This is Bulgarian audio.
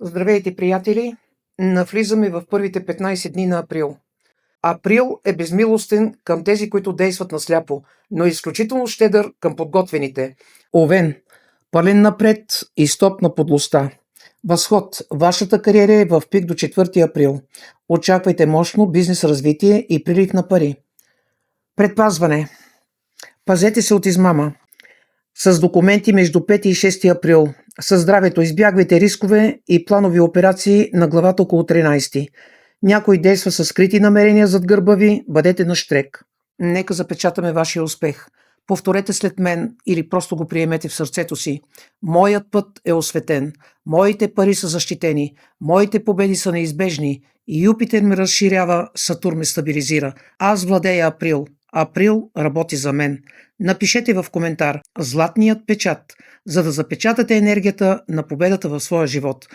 Здравейте, приятели! Навлизаме в първите 15 дни на април. Април е безмилостен към тези, които действат насляпо, но е изключително щедър към подготвените. Овен, пълен напред и стоп на подлостта. Възход, вашата кариера е в пик до 4 април. Очаквайте мощно бизнес развитие и прилив на пари. Предпазване. Пазете се от измама. С документи между 5 и 6 април. Със здравето избягвайте рискове и планови операции на главата около 13. Някой действа с скрити намерения зад гърба ви, бъдете нащрек. Нека запечатаме вашия успех. Повторете след мен или просто го приемете в сърцето си. Моят път е осветен. Моите пари са защитени. Моите победи са неизбежни. Юпитер ме разширява, Сатурн ме стабилизира. Аз владея април. Април работи за мен. Напишете в коментар «Златният печат», за да запечатате енергията на победата в своя живот.